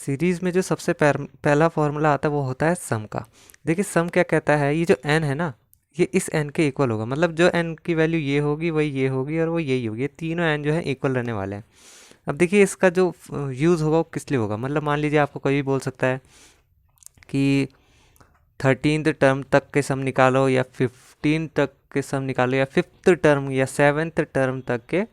Series में जो सबसे पहला फॉर्मूला आता है वो होता है सम का। देखिए सम क्या कहता है, ये जो n है ना, ये इस n के इक्वल होगा, मतलब जो n की वैल्यू ये होगी वही ये होगी और वो यही होगी, ये तीनों n जो है इक्वल रहने वाले हैं। अब देखिए इसका जो यूज़ होगा वो किस लिए होगा, मतलब मान लीजिए आपको कोई भी बोल सकता है कि 13th टर्म तक के सम निकालो या 15 तक के सम निकालो या 5th टर्म या 7th टर्म तक के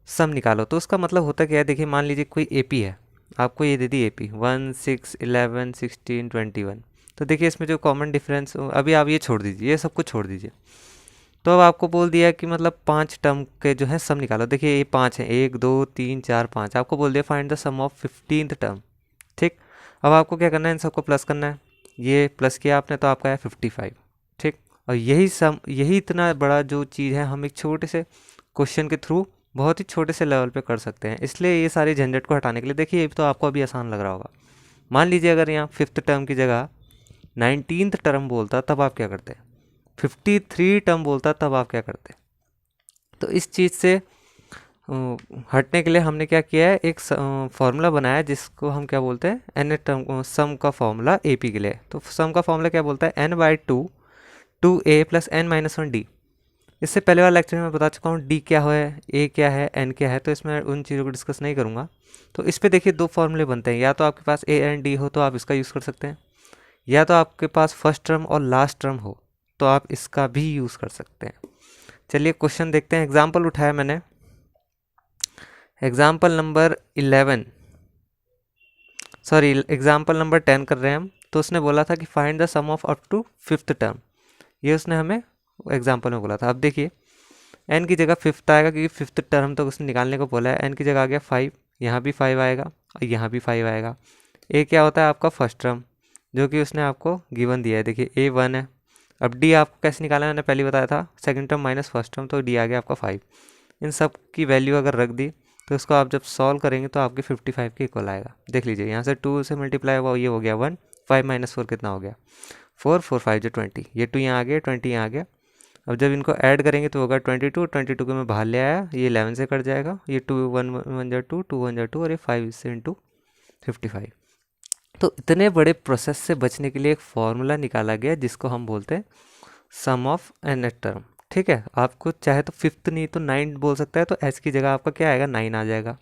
सम निकालो। तो उसका मतलब होता क्या है, देखिए मान लीजिए कोई एपी है, आपको ये दे दी एपी 1, 6, 11, 16, 21। तो देखिए इसमें जो कॉमन डिफरेंस, अभी आप ये छोड़ दीजिए, ये सब कुछ छोड़ दीजिए। तो अब आपको बोल दिया कि मतलब 5 टर्म के जो है सम निकालो। देखिए ये 5 है, 1, 2, 3, 4, 5। आपको बोल दिया find the sum of 15th term. ठीक, अब आपको क्या करना है, इन सबको प्लस करना है। ये प्लस किया आपने तो आपका है 55। ठीक, और यही सम, यही इतना बड़ा जो चीज़ है हम एक छोटे से क्वेश्चन के थ्रू बहुत ही छोटे से लेवल पे कर सकते हैं। इसलिए ये सारी झंझट को हटाने के लिए, देखिए ये तो आपको अभी आसान लग रहा होगा। मान लीजिए अगर यहाँ 5th टर्म की जगह 19th टर्म बोलता तब आप क्या करते, 53 टर्म बोलता तब आप क्या करते। तो इस चीज़ से हटने के लिए हमने क्या किया है, एक फॉर्मूला बनाया जिसको हम क्या बोलते हैं, एन टर्म सम का फॉर्मूला एपी के लिए। तो सम का फॉर्मूला क्या बोलता है, n/2 2a + n-1d। इससे पहले वाला लेक्चर में मैं बता चुका हूँ डी क्या है, ए क्या है, एन क्या है, तो इसमें उन चीज़ों को डिस्कस नहीं करूँगा। तो इस पे देखिए दो फॉर्मूले बनते हैं, या तो आपके पास ए एंड डी हो तो आप इसका यूज़ कर सकते हैं, या तो आपके पास फर्स्ट टर्म और लास्ट टर्म हो तो आप इसका भी यूज़ कर सकते हैं। चलिए क्वेश्चन देखते हैं। एग्जाम्पल उठाया मैंने, example number 11, sorry example number 10 कर रहे हैं हम। तो उसने बोला था कि find the sum of up to 5th term, ये उसने हमें एग्जाम्पल में बोला था। अब देखिए एन की जगह 5th आएगा क्योंकि 5th टर्म तो उसने निकालने को बोला है। एन की जगह आ गया 5, यहाँ भी 5 आएगा और यहाँ भी 5 आएगा। ए क्या होता है आपका फर्स्ट टर्म, जो कि उसने आपको गिवन दिया है, देखिए ए 1 है। अब डी आपको कैसे निकाला है, मैंने पहले बताया था, second term minus first term, तो डी आ गया आपका 5। इन सब की वैल्यू अगर रख दी तो इसको आप जब सॉल्व करेंगे तो आपके 55 के इक्वल आएगा। देख लीजिए यहाँ से 2 से मल्टीप्लाई हुआ, ये हो गया 1, 5 - 4 कितना हो गया 4, 4 5 जो 20, ये 2 यहाँ आ गया, 20 यहाँ आ गया। अब जब इनको ऐड करेंगे तो होगा 22, 22 को मैं बाहर ले आया, ये 11 से कट जाएगा, ये 2 1 1 जा 2, 2 1 जा 2 और ये 5 से इंटू 55। तो इतने बड़े प्रोसेस से बचने के लिए एक फॉर्मूला निकाला गया जिसको हम बोलते हैं सम ऑफ एन टर्म। ठीक है, आपको चाहे तो 5th नहीं तो 9 बोल सकता है, तो एस की जगह आपका क्या आएगा 9 आ जाएगा।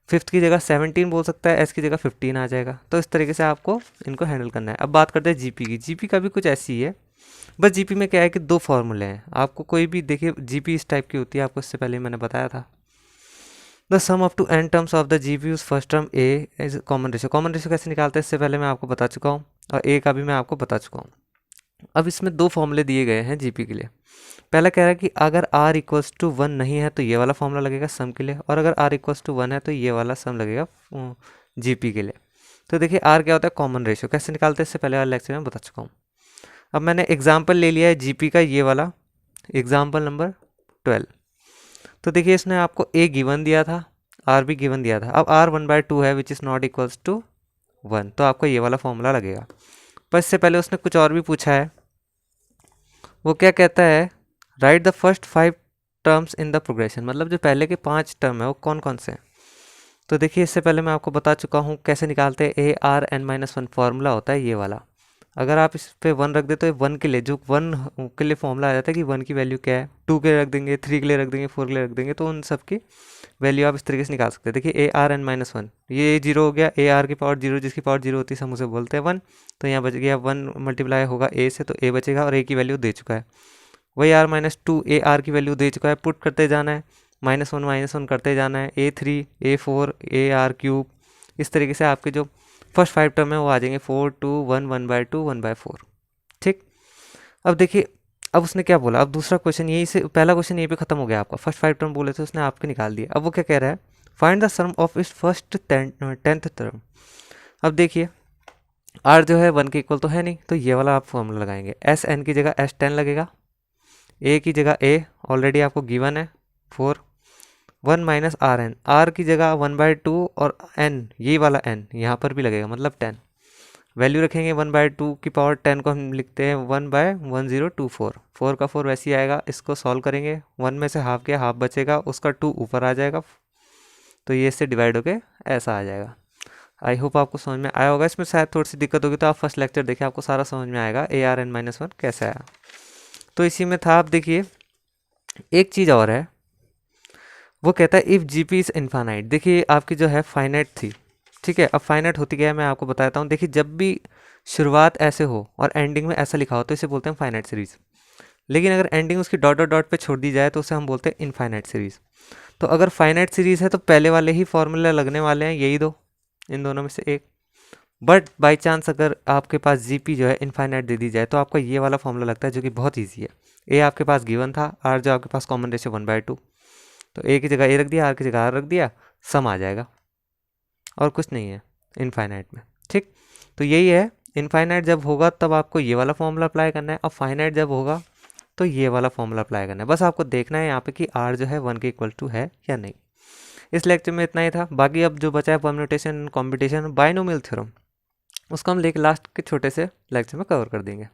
5th की जगह 17 बोल सकता है, एस की जगह 15 आ जाएगा। तो इस तरीके से आपको इनको हैंडल करना है। अब बात करते हैं जीपी की। जीपी का भी कुछ ऐसी ही है, बस जीपी में क्या है कि दो फॉर्मूले हैं। आपको कोई भी देखिए जीपी इस टाइप की होती है, आपको इससे पहले मैंने बताया था। The sum up to n terms of the GP first term a is common ratio. Common ratio कैसे निकालते हैं इससे पहले मैं आपको बता चुका हूँ, और ए का भी मैं आपको बता चुका हूँ। अब इसमें दो फॉर्मूले दिए गए हैं जीपी के लिए। पहला कह रहा है कि अगर r इक्वल्स टू 1 नहीं है तो ये वाला फॉर्मूला लगेगा सम के लिए, और अगर r इक्वल्स टू 1 है तो ये वाला सम लगेगा जीपी के लिए। तो देखिए r क्या होता है कॉमन रेशियो, कैसे निकालते हैं इससे पहले वाले लेक्चर में बता चुका हूँ। अब मैंने एग्जाम्पल ले लिया है जीपी का, ये वाला एग्जाम्पल नंबर 12। तो देखिए इसने आपको ए गिवन दिया था, आर भी गिवन दिया था। अब आर 1/2 है which is not equals to 1, तो आपको ये वाला फॉर्मूला लगेगा। पर इससे पहले उसने कुछ और भी पूछा है। वो क्या कहता है, right the first 5 terms in the progression, मतलब जो पहले के 5 टर्म है वो कौन कौन से हैं। तो देखिए इससे पहले मैं आपको बता चुका हूँ कैसे निकालते हैं। ए आर n-1 फॉर्मूला होता है ये वाला। अगर आप इस पे 1 रख दे तो 1 के लिए, जो 1 के लिए फॉर्मूला आ जाता है कि 1 की वैल्यू क्या है, 2 के लिए रख देंगे, 3 के लिए रख देंगे, 4 के लिए रख देंगे, तो उन सब की वैल्यू आप इस तरीके से निकाल सकते हैं। देखिए ए आर n-1, ये 0 हो गया, ए आर की पावर 0, जिसकी पावर 0 होती है हम उसे बोलते हैं 1। तो यहाँ बच गया 1 मल्टीप्लाई होगा ए से, तो ए बचेगा और ए की वैल्यू दे चुका है। वही r-2 ए आर की वैल्यू दे चुका है, पुट करते जाना है, -1 करते जाना है, A3 A4 A R cube. इस तरीके से आपके जो फर्स्ट 5 टर्म है वो आ जाएंगे 4 2 1 1/2 1/4। ठीक, अब देखिए अब उसने क्या बोला। अब दूसरा क्वेश्चन यही से, पहला क्वेश्चन यहीं पे खत्म हो गया आपका। फर्स्ट 5 टर्म बोले थे उसने आपके निकाल दिया। अब वो क्या कह रहा है, फाइंड द सम ऑफ इस फर्स्ट 10th टर्म। अब देखिए आर जो है 1 के इक्वल तो है नहीं, तो ये वाला आप फॉर्मूला लगाएंगे, एस एन की जगह S10 लगेगा, ए की जगह ए ऑलरेडी आपको गिवन है 4, 1 - RN, आर की जगह 1/2 और n, ये वाला n यहाँ पर भी लगेगा, मतलब 10। वैल्यू रखेंगे 1/2 की पावर 10 को हम लिखते हैं 1/1024, 4 का 4 वैसे ही आएगा। इसको सॉल्व करेंगे, 1 में से हाफ गया, हाफ बचेगा, उसका 2 ऊपर आ जाएगा, तो ये इससे डिवाइड होके ऐसा आ जाएगा। आई होप आपको समझ में आया होगा। इसमें शायद थोड़ी सी दिक्कत होगी तो आप फर्स्ट लेक्चर देखिए, आपको सारा समझ में आएगा ARn-1 कैसे आया। तो इसी में था। आप देखिए एक चीज़ और है, वो कहता है इफ़ GP इज़ इनफाइनाइट। देखिए आपकी जो है फाइनाइट थी, ठीक है। अब फाइनाइट होती क्या है मैं आपको बताता हूँ। देखिए जब भी शुरुआत ऐसे हो और एंडिंग में ऐसा लिखा हो तो इसे बोलते हैं फाइनाइट सीरीज। लेकिन अगर एंडिंग उसकी डॉट डॉट डॉट पे छोड़ दी जाए तो उसे हम बोलते हैं इनफाइनाइट सीरीज। तो अगर फाइनाइट सीरीज है तो पहले वाले ही फॉर्मूला लगने वाले हैं, यही दो, इन दोनों में से एक। बट बाई चांस अगर आपके पास GP जो है इनफाइनाइट दे दी जाए तो आपका ये वाला फॉर्मूला लगता है, जो कि बहुत ईजी है। ए आपके पास गिवन था, आर जो आपके पास कॉमन रेशियो 1/2, तो ए की जगह ए रख दिया, आर की जगह आर रख दिया, सम आ जाएगा और कुछ नहीं है इनफाइनाइट में, ठीक। तो यही है, इनफाइनाइट जब होगा तब आपको ये वाला फॉर्मूला अप्लाई करना है, और फाइनाइट जब होगा तो ये वाला फॉर्मूला अप्लाई करना है। बस आपको देखना है यहाँ पे कि आर जो है 1 के इक्वल टू है या नहीं। इस लेक्चर में इतना ही था। बाकी अब जो बचा है परम्यूटेशन, कॉम्पिटिशन, बाइनोमियल थ्योरम, उसको हम लास्ट के छोटे से लेक्चर में कवर कर देंगे।